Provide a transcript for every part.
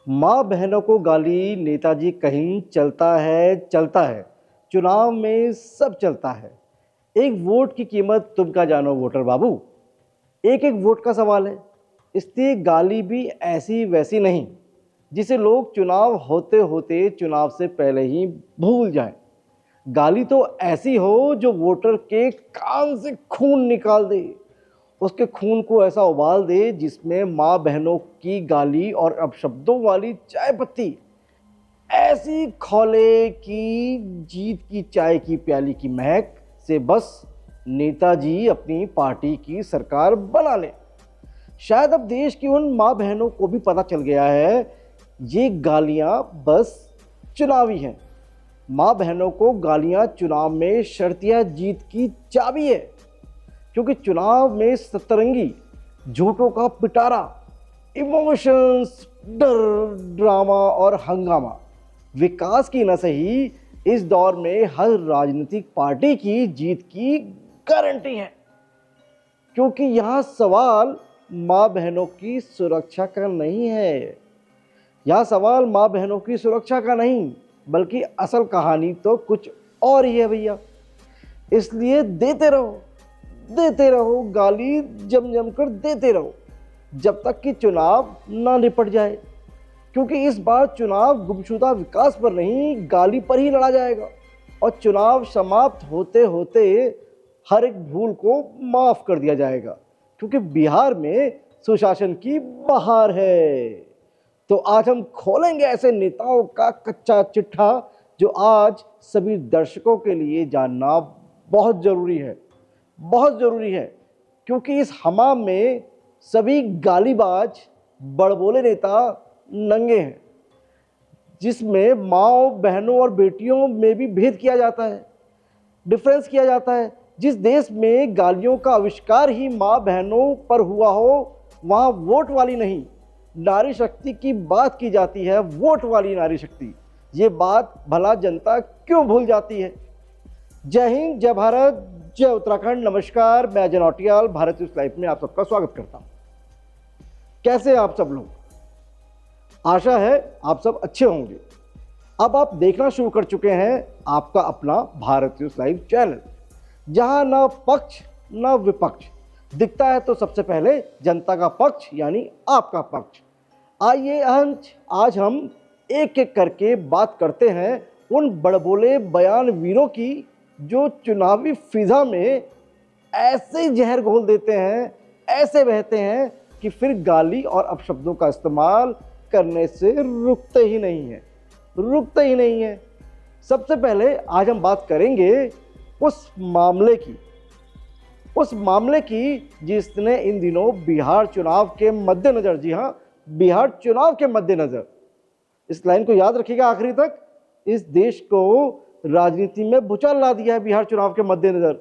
माँ बहनों को गाली, नेताजी कहीं चलता है चलता है, चुनाव में सब चलता है। एक वोट की कीमत तुम क्या जानो वोटर बाबू, एक एक वोट का सवाल है। इसलिए गाली भी ऐसी वैसी नहीं जिसे लोग चुनाव होते होते चुनाव से पहले ही भूल जाएं। गाली तो ऐसी हो जो वोटर के कान से खून निकाल दे, उसके खून को ऐसा उबाल दे जिसमें माँ बहनों की गाली और अपशब्दों वाली चाय पत्ती ऐसी खौले कि जीत की चाय की प्याली की महक से बस नेताजी अपनी पार्टी की सरकार बना ले। शायद अब देश की उन माँ बहनों को भी पता चल गया है ये गालियां बस चुनावी हैं। माँ बहनों को गालियां चुनाव में शर्तिया जीत की चाबी है, क्योंकि चुनाव में सतरंगी झूठों का पिटारा, इमोशंस, डर, ड्रामा और हंगामा विकास की न सही इस दौर में हर राजनीतिक पार्टी की जीत की गारंटी है। क्योंकि यहाँ सवाल माँ बहनों की सुरक्षा का नहीं है, यहाँ सवाल माँ बहनों की सुरक्षा का नहीं, बल्कि असल कहानी तो कुछ और ही है भैया। इसलिए देते रहो गाली, जम जम कर देते रहो जब तक कि चुनाव ना निपट जाए। क्योंकि इस बार चुनाव गुमशुदा विकास पर नहीं, गाली पर ही लड़ा जाएगा। और चुनाव समाप्त होते होते हर एक भूल को माफ कर दिया जाएगा, क्योंकि बिहार में सुशासन की बहार है। तो आज हम खोलेंगे ऐसे नेताओं का कच्चा चिट्ठा जो आज सभी दर्शकों के लिए जानना बहुत ज़रूरी है, बहुत ज़रूरी है। क्योंकि इस हमाम में सभी गालीबाज बड़बोले नेता नंगे हैं, जिसमें माँओं, बहनों और बेटियों में भी भेद किया जाता है, डिफरेंस किया जाता है। जिस देश में गालियों का आविष्कार ही माँ बहनों पर हुआ हो, वहाँ वोट वाली नहीं, नारी शक्ति की बात की जाती है, वोट वाली नारी शक्ति। ये बात भला जनता क्यों भूल जाती है। जय हिंद, जय भारत, जय उत्तराखंड। नमस्कार, मैं अजय नौटियाल भारत न्यूज़ लाइव में आप सबका स्वागत करता हूँ। कैसे आप सब लोग? आशा है आप सब अच्छे होंगे। अब आप देखना शुरू कर चुके हैं आपका अपना भारत न्यूज़ लाइव चैनल, जहां ना पक्ष ना विपक्ष दिखता है, तो सबसे पहले जनता का पक्ष यानी आपका पक्ष। आइए आज हम एक एक करके बात करते हैं उन बड़बोले बयान वीरों की जो चुनावी फिजा में ऐसे जहर घोल देते हैं, ऐसे बहते हैं कि फिर गाली और अपशब्दों का इस्तेमाल करने से रुकते ही नहीं है। सबसे पहले आज हम बात करेंगे उस मामले की जिसने इन दिनों बिहार चुनाव के मद्देनजर, जी हाँ, बिहार चुनाव के मद्देनजर, इस लाइन को याद रखिएगा आखिरी तक, इस देश को राजनीति में भूचाल ला दिया है बिहार चुनाव के मद्देनजर।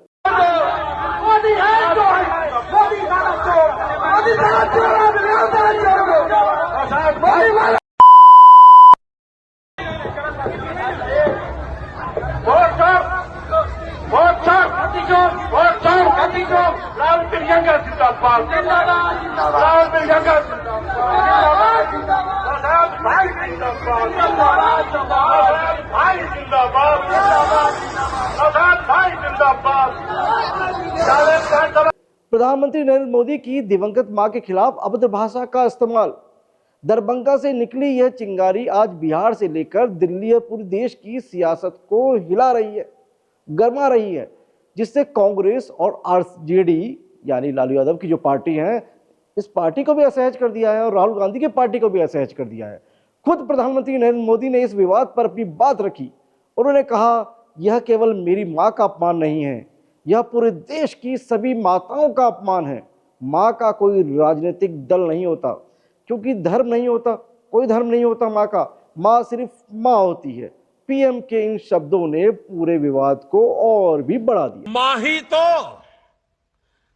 राहुल प्रियंका जिंदाबाद, राहुल प्रियंका भाई जिंदाबाद, भाई जिंदाबाद। प्रधानमंत्री नरेंद्र मोदी की दिवंगत मां के खिलाफ अभद्र भाषा का इस्तेमाल। दरभंगा से निकली यह चिंगारी आज बिहार से लेकर दिल्ली और पूरे देश की सियासत को हिला रही है, गरमा रही है, जिससे कांग्रेस और आरजेडी यानी लालू यादव की जो पार्टी है, इस पार्टी को भी असहज कर दिया है और राहुल गांधी की पार्टी को भी असहज कर दिया है। खुद प्रधानमंत्री नरेंद्र मोदी ने इस विवाद पर अपनी बात रखी। उन्होंने कहा, यह केवल मेरी मां का अपमान नहीं है, यह पूरे देश की सभी माताओं का अपमान है। मां का कोई राजनीतिक दल नहीं होता, क्योंकि धर्म नहीं होता, कोई धर्म नहीं होता मां का। मां सिर्फ मां होती है। पीएम के इन शब्दों ने पूरे विवाद को और भी बढ़ा दिया। मां ही तो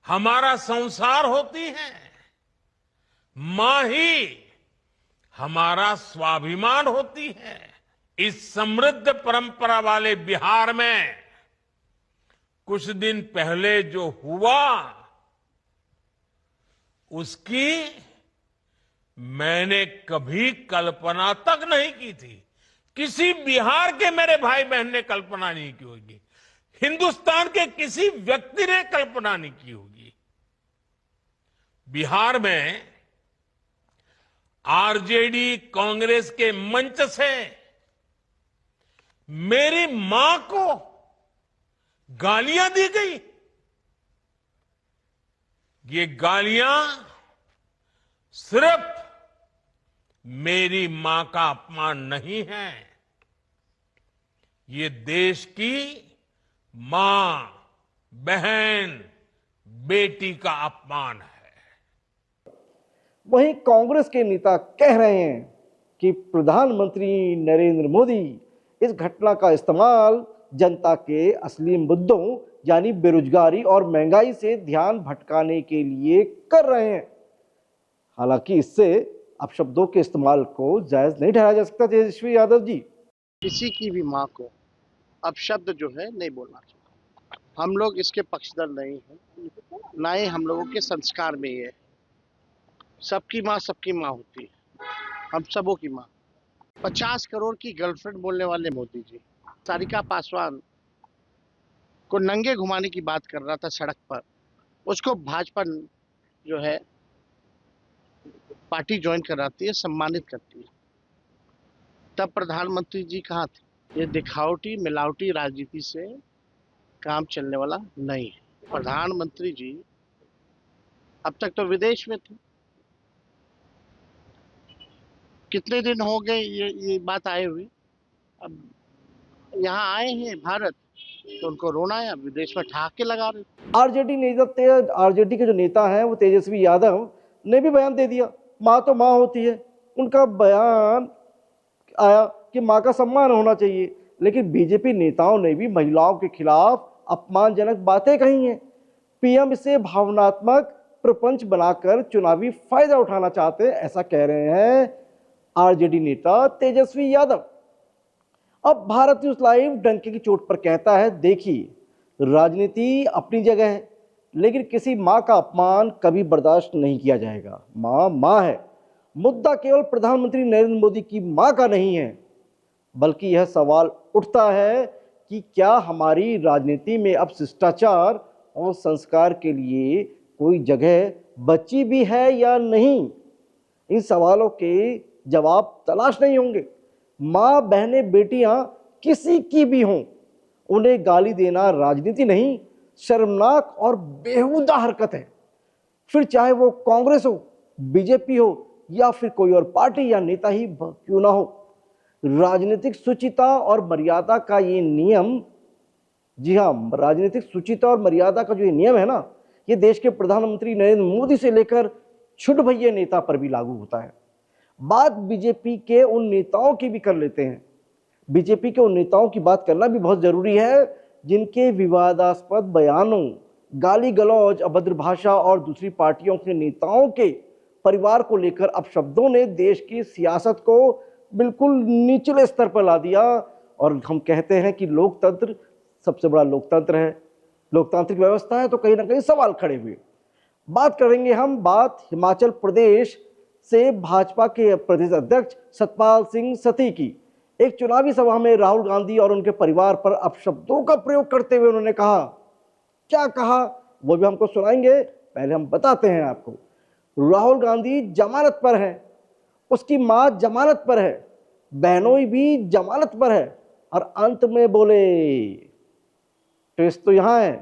हमारा संसार होती है, मां ही हमारा स्वाभिमान होती है। इस समृद्ध परंपरा वाले बिहार में कुछ दिन पहले जो हुआ, उसकी मैंने कभी कल्पना तक नहीं की थी, किसी बिहार के मेरे भाई बहन ने कल्पना नहीं की होगी, हिंदुस्तान के किसी व्यक्ति ने कल्पना नहीं की होगी। बिहार में आरजेडी कांग्रेस के मंच से मेरी मां को गालियां दी गई। ये गालियां सिर्फ मेरी मां का अपमान नहीं है, ये देश की मां, बहन, बेटी का अपमान है। वहीं कांग्रेस के नेता कह रहे हैं कि प्रधानमंत्री नरेंद्र मोदी इस घटना का इस्तेमाल जनता के असली मुद्दों यानी बेरोजगारी और महंगाई से ध्यान भटकाने के लिए कर रहे हैं। हालांकि इससे अपशब्दों के इस्तेमाल को जायज नहीं ठहराया जा सकता। तेजस्वी यादव जी, किसी की भी मां को अपशब्द जो है नहीं बोलना चाहिए। हम लोग इसके पक्षधर नहीं हैं, ना ही हम लोगों के संस्कार में ये है। सबकी माँ होती है, हम सबों की माँ। 50 करोड़ की गर्लफ्रेंड बोलने वाले मोदी जी सारिका पासवान को नंगे घुमाने की बात कर रहा था सड़क पर, उसको भाजपा जो है पार्टी ज्वाइन कराती है, सम्मानित करती है। तब प्रधानमंत्री जी कहाँ थे? ये दिखावटी मिलावटी राजनीति से काम चलने वाला नहीं है। प्रधानमंत्री जी अब तक तो विदेश में थे, कितने दिन हो गए ये बात आए हुए, अब यहाँ आए हैं भारत तो उनको रोना है, विदेश में ठहाके लगा रहे। आरजेडी के जो नेता हैं वो तेजस्वी यादव ने भी बयान दे दिया, माँ तो माँ होती है। उनका बयान आया कि माँ का सम्मान होना चाहिए, लेकिन बीजेपी नेताओं ने भी महिलाओं के खिलाफ अपमानजनक बातें कही हैं। पीएम इसे भावनात्मक प्रपंच बनाकर चुनावी फायदा उठाना चाहते हैं, ऐसा कह रहे हैं आरजेडी नेता तेजस्वी यादव। अब भारत न्यूज लाइव डंके की चोट पर कहता है, देखिए राजनीति अपनी जगह है, लेकिन किसी मां का अपमान कभी बर्दाश्त नहीं किया जाएगा। मां मां है। मुद्दा केवल प्रधानमंत्री नरेंद्र मोदी की मां का नहीं है, बल्कि यह सवाल उठता है कि क्या हमारी राजनीति में अब शिष्टाचार और संस्कार के लिए कोई जगह बची भी है या नहीं। इन सवालों के जवाब तलाश नहीं होंगे। माँ, बहनें, बेटियां किसी की भी हों, उन्हें गाली देना राजनीति नहीं, शर्मनाक और बेहुदा हरकत है। फिर चाहे वो कांग्रेस हो, बीजेपी हो या फिर कोई और पार्टी या नेता ही क्यों ना हो। राजनीतिक शुचिता और मर्यादा का ये नियम, जी हाँ, राजनीतिक शुचिता और मर्यादा का जो ये नियम है ना, ये देश के प्रधानमंत्री नरेंद्र मोदी से लेकर छुट भैये नेता पर भी लागू होता है। बात बीजेपी के उन नेताओं की भी कर लेते हैं। बीजेपी के उन नेताओं की बात करना भी बहुत जरूरी है जिनके विवादास्पद बयानों, गाली गलौज, अभद्र भाषा और दूसरी पार्टियों के नेताओं के परिवार को लेकर अपशब्दों ने देश की सियासत को बिल्कुल निचले स्तर पर ला दिया। और हम कहते हैं कि लोकतंत्र सबसे बड़ा लोकतंत्र है, लोकतांत्रिक व्यवस्था है, तो कहीं ना कहीं सवाल खड़े हुए। बात करेंगे हम हिमाचल प्रदेश से भाजपा के प्रदेश अध्यक्ष सतपाल सिंह सत्ती की। एक चुनावी सभा में राहुल गांधी और उनके परिवार पर अपशब्दों का प्रयोग करते हुए उन्होंने कहा, क्या कहा वो भी हमको सुनाएंगे, पहले हम बताते हैं आपको। राहुल गांधी जमानत पर है, उसकी मां जमानत पर है, बहनोई भी जमानत पर है, और अंत में बोले, ट्विस्ट तो यहां है,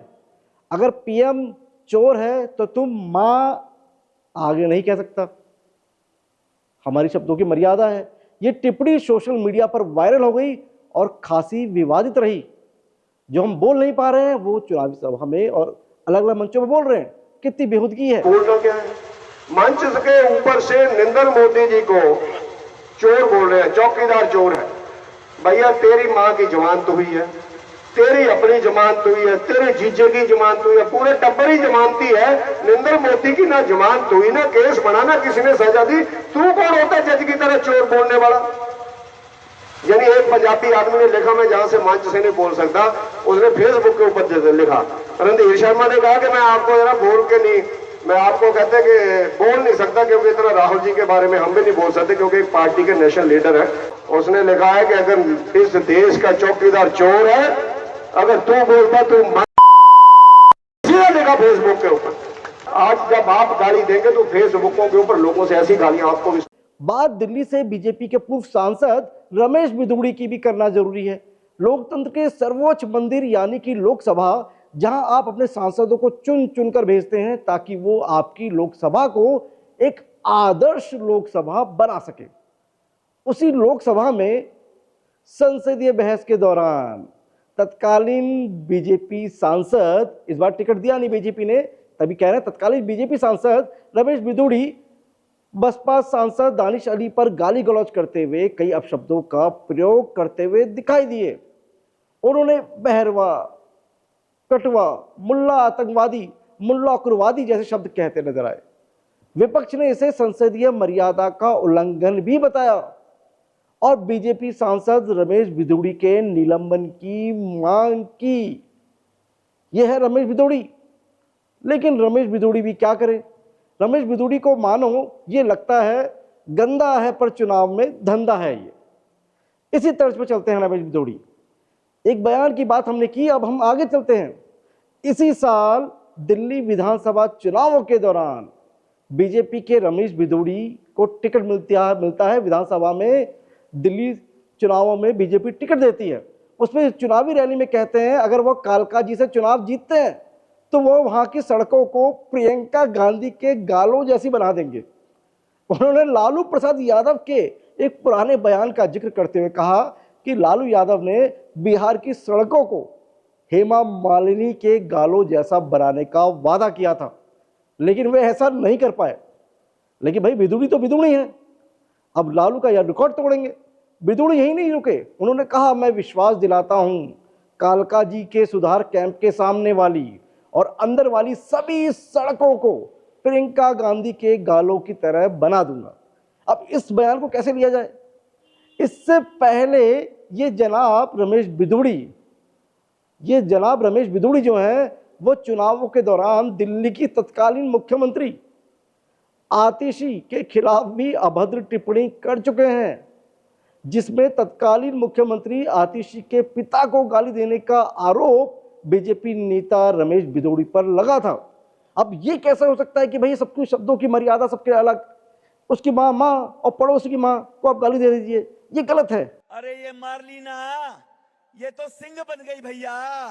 अगर पीएम चोर है तो तुम मां आगे नहीं कह सकता, हमारी शब्दों की मर्यादा है। ये टिप्पणी सोशल मीडिया पर वायरल हो गई और खासी विवादित रही। जो हम बोल नहीं पा रहे हैं वो चुनावी सभा में और अलग अलग मंचों में बोल रहे हैं, कितनी बेहूदगी है। बोल रहे क्या है? मंच के ऊपर से नरेंद्र मोदी जी को चोर बोल रहे हैं, चौकीदार चोर है। भैया तेरी मां की जमानत हुई है, तेरी अपनी जमानत हुई है, तेरे जीजे की जमानत हुई है, पूरे टब्बर ही जमानती है। नरेंद्र मोदी की ना जमानत हुई, ना केस बना, ना किसी ने सजा दी। तू कौन होता है जज की तरह चोर बोलने वाला? यानी एक पंजाबी आदमी ने लिखा, मैं जहां से मंच से नहीं बोल सकता, उसने फेसबुक के ऊपर लिखा, रणधीर शर्मा ने कहा कि मैं आपको जरा बोल के नहीं मैं आपको कहते हैं कि बोल नहीं सकता, क्योंकि इतना राहुल जी के बारे में हम भी नहीं बोल सकते, क्योंकि एक पार्टी के नेशनल लीडर है। उसने लिखा है कि अगर इस देश का चौकीदार चोर है, अगर तू बोलता तो सीधा लिखा फेसबुक के ऊपर। आज जब आप गाली देंगे तो फेसबुकों के ऊपर लोगों से ऐसी गालियां आपको भी। बात दिल्ली से बीजेपी के पूर्व सांसद रमेश बिदुड़ी की भी करना जरूरी है। लोकतंत्र के सर्वोच्च मंदिर यानी कि लोकसभा, जहां आप अपने सांसदों को चुन चुनकर भेजते हैं ताकि वो आपकी लोकसभा को एक आदर्श लोकसभा बना सके। उसी लोकसभा में संसदीय बहस के दौरान तत्कालीन बीजेपी सांसद, इस बार टिकट दिया नहीं बीजेपी ने, तभी कह रहे हैं तत्कालीन बीजेपी सांसद रमेश बिदुड़ी बसपा सांसद दानिश अली पर गाली गलौज करते हुए कई अपशब्दों का प्रयोग करते हुए दिखाई दिए। उन्होंने बहरवा, कटवा, मुल्ला आतंकवादी, मुल्ला उग्रवादी जैसे शब्द कहते नजर आए। विपक्ष ने इसे संसदीय मर्यादा का उल्लंघन भी बताया और बीजेपी सांसद रमेश बिदुड़ी के निलंबन की मांग की। यह है रमेश बिदुड़ी। लेकिन रमेश बिदुड़ी भी क्या करे? रमेश बिदुड़ी को मानो ये लगता है गंदा है पर चुनाव में धंधा है। ये इसी तर्ज पर चलते हैं रमेश बिदुड़ी। एक बयान की बात हमने की, अब हम आगे चलते हैं। इसी साल दिल्ली विधानसभा चुनावों के दौरान बीजेपी के रमेश बिदुड़ी को टिकट मिलता है विधानसभा में। दिल्ली चुनावों में बीजेपी टिकट देती है। उसमें चुनावी रैली में कहते हैं अगर वो कालका जी से चुनाव जीतते हैं तो वो वहां की सड़कों को प्रियंका गांधी के गालों जैसी बना देंगे। उन्होंने लालू प्रसाद यादव के एक पुराने बयान का जिक्र करते हुए कहा कि लालू यादव ने बिहार की सड़कों को हेमा मालिनी के गालों जैसा बनाने का वादा किया था, लेकिन वे ऐसा नहीं कर पाए। लेकिन भाई बिदुड़ी तो बिदुड़ी है, अब लालू का यह रिकॉर्ड तोड़ेंगे। बिदुड़ी यही नहीं रुके, उन्होंने कहा मैं विश्वास दिलाता हूं कालका जी के सुधार कैंप के सामने वाली और अंदर वाली सभी सड़कों को प्रियंका गांधी के गालों की तरह बना दूंगा। अब इस बयान को कैसे लिया जाए? इससे पहले ये जनाब रमेश बिदुड़ी जो है वो चुनावों के दौरान दिल्ली की तत्कालीन मुख्यमंत्री आतिशी के खिलाफ भी अभद्र टिप्पणी कर चुके हैं, जिसमें तत्कालीन मुख्यमंत्री आतिशी के पिता को गाली देने का आरोप बीजेपी नेता रमेश बिदुड़ी पर लगा था। अब ये कैसे हो सकता है कि भाई सबके शब्दों की मर्यादा सबके अलग, उसकी माँ और पड़ोस की माँ को आप गाली दे दीजिए, ये गलत है। अरे ये मार्लिना, ये तो सिंह बन गई भैया,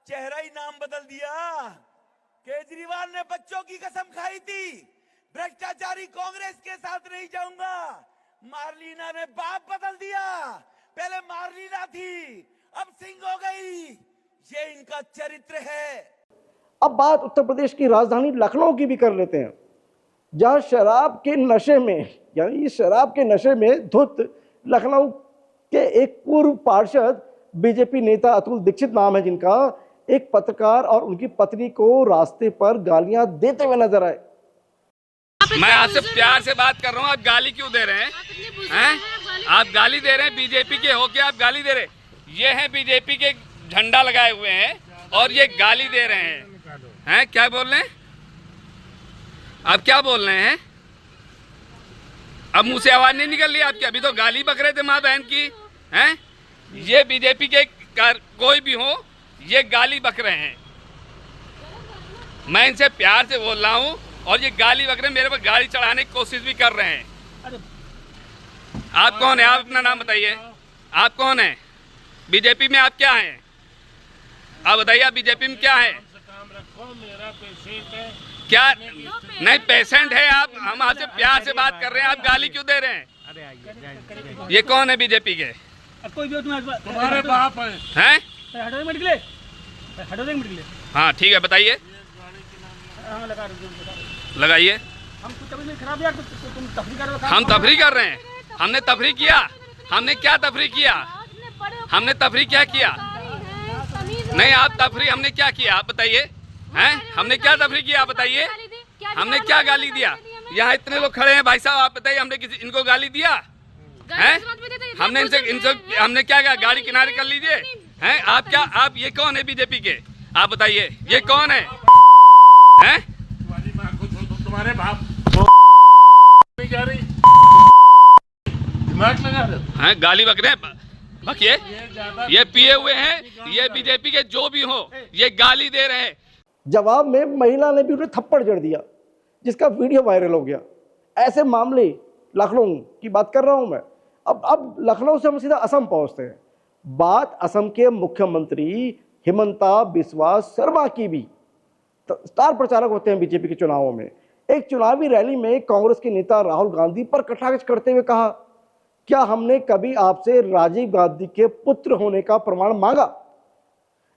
चेहरा ही नाम बदल दिया। केजरीवाल ने बच्चों की कसम खाई थी, भ्रष्टाचारी कांग्रेस के साथ नहीं जाऊंगा। मार्लिना ने बाप बदल दिया, पहले मार्लिना थी अब सिंह हो गई। ये इनका चरित्र है। अब बात उत्तर प्रदेश की राजधानी लखनऊ की भी कर लेते हैं, जहां शराब के नशे में धुत लखनऊ के एक पूर्व पार्षद, बीजेपी नेता अतुल दीक्षित नाम है जिनका, एक पत्रकार और उनकी पत्नी को रास्ते पर गालियां देते हुए नजर आए। मैं आपसे प्यार से बात कर रहा हूँ, आप गाली क्यों दे रहे हैं? आप गाली दे रहे हैं, बीजेपी के होके आप गाली दे रहे हैं। ये हैं बीजेपी के झंडा लगाए हुए हैं और ये गाली दे रहे हैं। क्या बोल रहे हैं आप? क्या बोल रहे हैं? अब मुंह से आवाज नहीं निकल रही आपकी? अभी तो गाली बक रहे थे माँ बहन की। हैं? ये बीजेपी के कोई भी हो, ये गाली बक रहे हैं। मैं इनसे प्यार से बोल रहा हूँ और ये गाली बक रहे हैं, मेरे पर गाड़ी चढ़ाने की कोशिश भी कर रहे हैं। आप कौन है? आप अपना नाम बताइए। आप कौन है? बीजेपी में आप क्या हैं? आप बताइए, आप बीजेपी में क्या है? क्या नहीं पेशेंट है आप? हम आपसे प्यार से बात कर रहे हैं, आप गाली क्यों दे रहे हैं? ये कौन है बीजेपी के? तुम्हारे बाप हैं? हटो देंगे। हाँ ठीक है, बताइए, लगाइए। हम तफरी कर रहे हैं। हमने तफरी किया? हमने क्या तफरी किया? हमने तफरी क्या किया? नहीं, आप तफरी हमने क्या किया आप बताइए? हैं? हमने क्या तफरी किया आप बताइए? हमने क्या गाली दिया? यहाँ इतने लोग खड़े हैं भाई साहब, आप बताइए हमने इनको गाली दिया? हैं? हमने इनसे हमने क्या कहा? गाड़ी किनारे कर लीजिए। हैं? आप ये कौन है बीजेपी के? आप बताइए, ये कौन है? हैं? तुम्हारे बाप नहीं जा रही, दिमाग लगा रहे हो? हैं गाली बक रहे हैं, बकिए ये पिए हुए हैं, ये बीजेपी के जो भी हो, ये गाली दे रहे हैं। जवाब में महिला ने भी उन्हें थप्पड़ जड़ दिया, जिसका वीडियो वायरल हो गया। ऐसे मामले लखनऊ की बात कर रहा हूं मैं। अब लखनऊ से हम सीधा असम पहुंचते हैं। बात असम के मुख्यमंत्री हिमंता बिस्वा शर्मा की भी। स्टार प्रचारक होते हैं बीजेपी के चुनावों में। एक चुनावी रैली में कांग्रेस के नेता राहुल गांधी पर कटाक्ष करते हुए कहा, क्या हमने कभी आपसे राजीव गांधी के पुत्र होने का प्रमाण मांगा?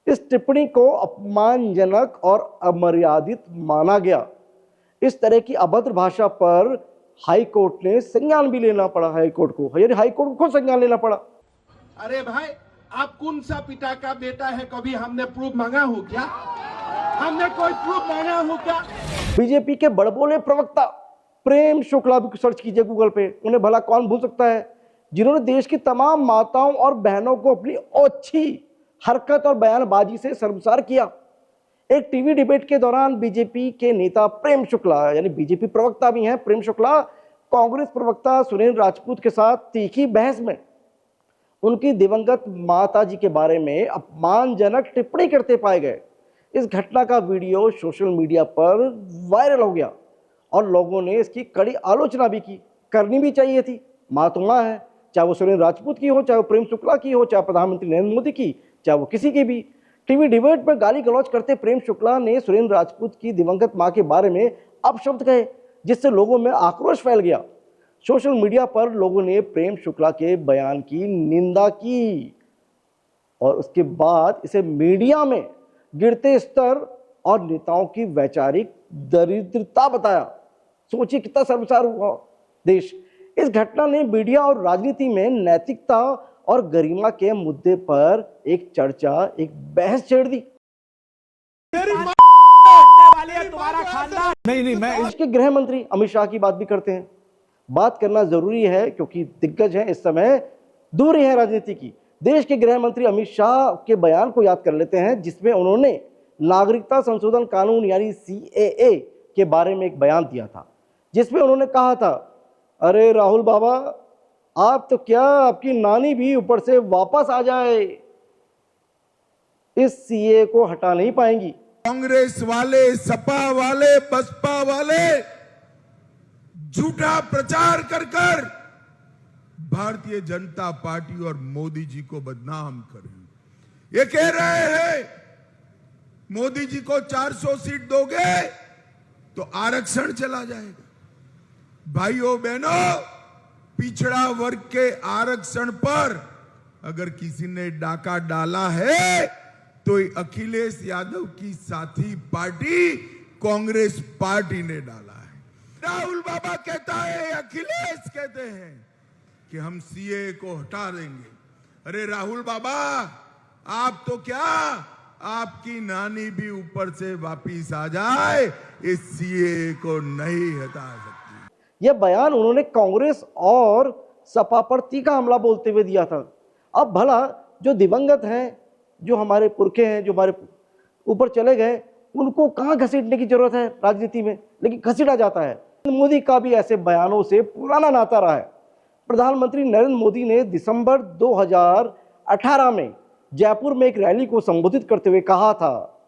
इस टिप्पणी को अपमानजनक और अमर्यादित माना गया। इस तरह की अभद्र भाषा पर हाई कोर्ट ने संज्ञान भी लेना पड़ा। हाई कोर्ट को खुद संज्ञान लेना पड़ा। अरे भाई, आप कौन सा पिता का बेटा है? कभी हमने प्रूफ मांगा हो क्या? हमने कोई प्रूफ मांगा हो क्या? बीजेपी के बड़बोले प्रवक्ता प्रेम शुक्ला भी सर्च कीजिए गूगल पे, उन्हें भला कौन भूल सकता है, जिन्होंने देश की तमाम माताओं और बहनों को अपनी ओछी हरकत और बयानबाजी से शर्मसार किया। एक टीवी डिबेट के दौरान बीजेपी के नेता प्रेम शुक्ला, यानी बीजेपी प्रवक्ता भी हैं प्रेम शुक्ला, कांग्रेस प्रवक्ता सुरेंद्र राजपूत के साथ तीखी बहस में उनकी दिवंगत माता जी के बारे में अपमानजनक टिप्पणी करते पाए गए। इस घटना का वीडियो सोशल मीडिया पर वायरल हो गया और लोगों ने इसकी कड़ी आलोचना भी की। करनी भी चाहिए थी, माँ तो माँ है, चाहे वो सुरेंद्र राजपूत की हो, चाहे वो प्रेम शुक्ला की हो, चाहे प्रधानमंत्री नरेंद्र मोदी की, चाहे वो किसी की भी। टीवी डिबेट पर गाली गलौज करते प्रेम शुक्ला ने सुरेंद्र राजपूत की दिवंगत मां के बारे में अपशब्द कहे, जिससे लोगों में आक्रोश फैल गया। सोशल मीडिया पर लोगों ने प्रेम शुक्ला के बयान की निंदा की और उसके बाद इसे मीडिया में गिरते स्तर और नेताओं की वैचारिक दरिद्रता बताया। सोचिए कितना शर्मसार हुआ देश। इस घटना ने मीडिया और राजनीति में नैतिकता और गरिमा के मुद्दे पर एक चर्चा, एक बहस छेड़ दी। नहीं, मैं देश के गृह मंत्री अमित शाह की बात भी करते हैं। बात करना जरूरी है क्योंकि दिग्गज हैं इस समय, दूर ही है राजनीति की। देश के गृह मंत्री अमित शाह के बयान को याद कर लेते हैं, जिसमें उन्होंने नागरिकता संशोधन कानून यानी CAA के बारे में एक बयान दिया था, जिसमें उन्होंने कहा था, अरे राहुल बाबा, आप तो क्या, आपकी नानी भी ऊपर से वापस आ जाए, इस CAA को हटा नहीं पाएंगी। कांग्रेस वाले, सपा वाले, बसपा वाले झूठा प्रचार कर कर भारतीय जनता पार्टी और मोदी जी को बदनाम करें। ये कह रहे हैं मोदी जी को 400 सीट दोगे तो आरक्षण चला जाएगा। भाइयों बहनों, पिछड़ा वर्ग के आरक्षण पर अगर किसी ने डाका डाला है तो अखिलेश यादव की साथी पार्टी कांग्रेस पार्टी ने डाला है। राहुल बाबा कहता है, अखिलेश कहते हैं कि हम CAA को हटा देंगे। अरे राहुल बाबा, आप तो क्या, आपकी नानी भी ऊपर से वापिस आ जाए, इस CAA को नहीं हटा सकती। यह बयान उन्होंने कांग्रेस और सपा पर तीखा हमला बोलते हुए दिया था। अब भला जो दिवंगत हैं, जो हमारे पुरखे हैं, जो हमारे ऊपर चले गए, उनको कहाँ घसीटने की जरूरत है राजनीति में, लेकिन घसीटा जाता है। मोदी का भी ऐसे बयानों से पुराना नाता रहा है। प्रधानमंत्री नरेंद्र मोदी ने दिसंबर 2018 में जयपुर में एक रैली को संबोधित करते हुए कहा था,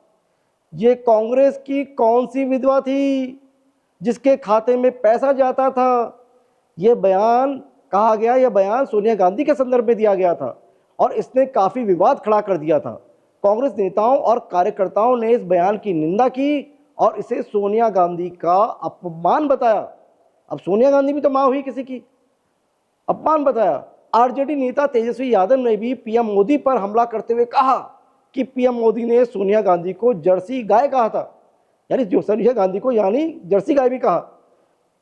ये कांग्रेस की कौन सी विधवा थी जिसके खाते में पैसा जाता था। यह बयान कहा गया, यह बयान सोनिया गांधी के संदर्भ में दिया गया था और इसने काफी विवाद खड़ा कर दिया था। कांग्रेस नेताओं और कार्यकर्ताओं ने इस बयान की निंदा की और इसे सोनिया गांधी का अपमान बताया। अब सोनिया गांधी भी तो मां हुई किसी की, अपमान बताया। आरजेडी नेता तेजस्वी यादव ने भी पीएम मोदी पर हमला करते हुए कहा कि पीएम मोदी ने सोनिया गांधी को जर्सी गाय कहा था, यानी जो सोनिया गांधी को यानी जर्सी गाय भी कहा।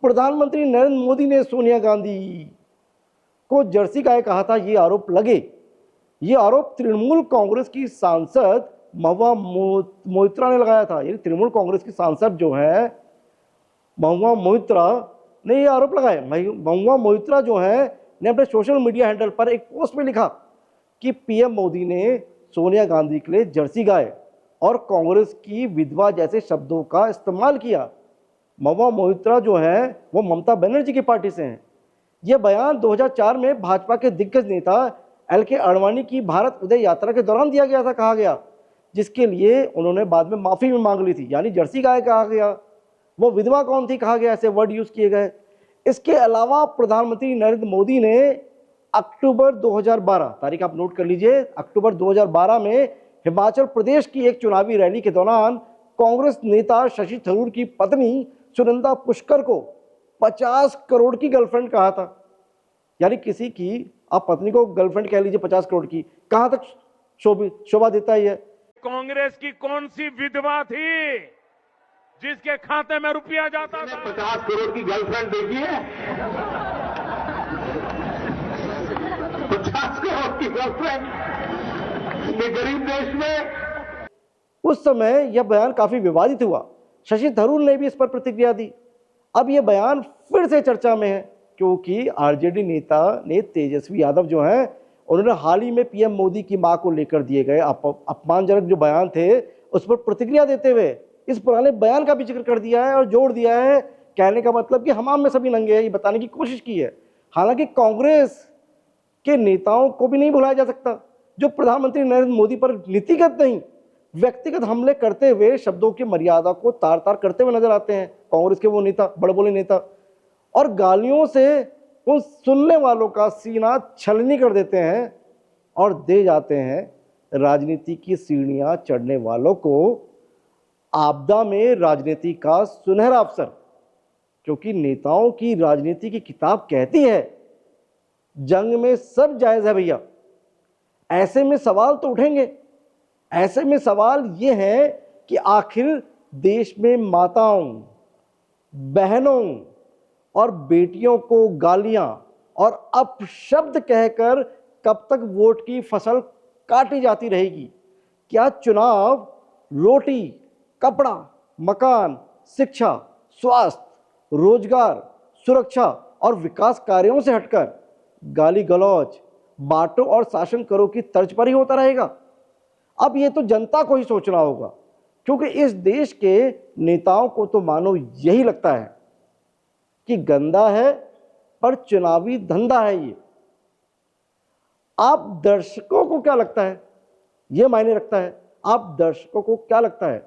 प्रधानमंत्री नरेंद्र मोदी ने सोनिया गांधी को जर्सी गाय कहा था, ये आरोप लगे। ये आरोप तृणमूल कांग्रेस की सांसद महुआ मोइत्रा ने लगाया था। यानी तृणमूल कांग्रेस की सांसद जो है महुआ मोइत्रा ने ये आरोप लगाया। महुआ मोइत्रा जो है ने अपने सोशल मीडिया हैंडल पर एक पोस्ट में लिखा कि पीएम मोदी ने सोनिया गांधी के लिए जर्सी गाय और कांग्रेस की विधवा जैसे शब्दों का इस्तेमाल किया। महुआ मोइत्रा जो है वो ममता बनर्जी की पार्टी से हैं। यह बयान 2004 में भाजपा के दिग्गज नेता एल.के. आडवाणी की भारत उदय यात्रा के दौरान दिया गया था, कहा गया, जिसके लिए उन्होंने बाद में माफी भी मांग ली थी, यानी जर्सी गाय कहा गया। वो विधवा कौन थी कहा गया, ऐसे वर्ड यूज किए गए। इसके अलावा प्रधानमंत्री नरेंद्र मोदी ने अक्टूबर 2012, तारीख आप नोट कर लीजिए, अक्टूबर 2012 में हिमाचल प्रदेश की एक चुनावी रैली के दौरान कांग्रेस नेता शशि थरूर की पत्नी सुनंदा पुष्कर को 50 करोड़ की गर्लफ्रेंड कहा था। यानी किसी की आप पत्नी को गर्लफ्रेंड कह लीजिए 50 करोड़ की, कहां तक शोभा देता है। कांग्रेस की कौन सी विधवा थी जिसके खाते में रुपया जाता था? 50 करोड़ की गर्लफ्रेंड देखी है? 50 करोड़ की गर्लफ्रेंड ये गरीब देश में। उस समय यह बयान काफी विवादित हुआ। शशि थरूर ने भी इस पर प्रतिक्रिया दी। अब यह बयान फिर से चर्चा में है क्योंकि आरजेडी नेता ने तेजस्वी यादव जो हैं, उन्होंने हाल ही में पीएम मोदी की मां को लेकर दिए गए अपमानजनक जो बयान थे उस पर प्रतिक्रिया देते हुए इस पुराने बयान का भी जिक्र कर दिया है और जोड़ दिया है। कहने का मतलब कि हमाम में सभी नंगे हैं, ये बताने की कोशिश की है। हालांकि कांग्रेस के नेताओं को भी नहीं भुलाया जा सकता जो प्रधानमंत्री नरेंद्र मोदी पर नीतिगत नहीं व्यक्तिगत हमले करते हुए शब्दों की मर्यादा को तार तार करते हुए नजर आते हैं। कांग्रेस के वो नेता, बड़बोले नेता, और गालियों से उन सुनने वालों का सीना छलनी कर देते हैं और दे जाते हैं राजनीति की सीढ़ियां चढ़ने वालों को आपदा में राजनीति का सुनहरा अवसर। क्योंकि नेताओं की राजनीति की किताब कहती है जंग में सब जायज है भैया। ऐसे में सवाल तो उठेंगे। ऐसे में सवाल ये है कि आखिर देश में माताओं, बहनों और बेटियों को गालियां और अपशब्द कहकर कब तक वोट की फसल काटी जाती रहेगी? क्या चुनाव रोटी, कपड़ा, मकान, शिक्षा, स्वास्थ्य, रोजगार, सुरक्षा और विकास कार्यों से हटकर गाली गलौज, बांटो और शासन करो की तर्ज पर ही होता रहेगा? अब ये तो जनता को ही सोचना होगा क्योंकि इस देश के नेताओं को तो मानो यही लगता है कि गंदा है पर चुनावी धंधा है ये। आप दर्शकों को क्या लगता है? ये मायने रखता है। आप दर्शकों को क्या लगता है?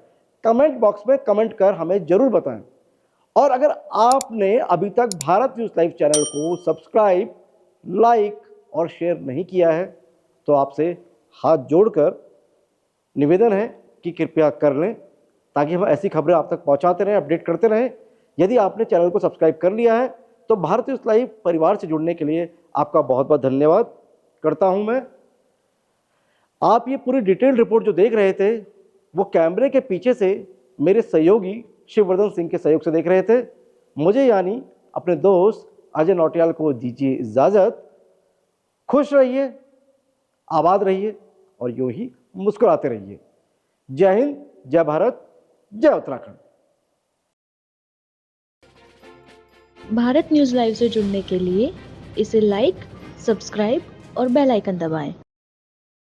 कमेंट बॉक्स में कमेंट कर हमें जरूर बताएं। और अगर आपने अभी तक भारत न्यूज़ लाइव चैनल को सब्सक्राइब, लाइक और शेयर नहीं किया है तो आपसे हाथ जोड़कर निवेदन है कि कृपया कर लें ताकि हम ऐसी खबरें आप तक पहुंचाते रहें, अपडेट करते रहें। यदि आपने चैनल को सब्सक्राइब कर लिया है तो भारत न्यूज़ लाइव परिवार से जुड़ने के लिए आपका बहुत बहुत धन्यवाद करता हूं मैं। आप ये पूरी डिटेल्ड रिपोर्ट जो देख रहे थे वो कैमरे के पीछे से मेरे सहयोगी शिववर्धन सिंह के सहयोग से देख रहे थे। मुझे यानी अपने दोस्त अजय नौटियाल को दीजिए इजाजत। खुश रहिए, आबाद रहिए और यूं ही मुस्कुराते रहिए। जय हिंद, जय भारत, जय उत्तराखंड। भारत न्यूज़ लाइव से जुड़ने के लिए इसे लाइक, सब्सक्राइब और बेल आइकन दबाएं।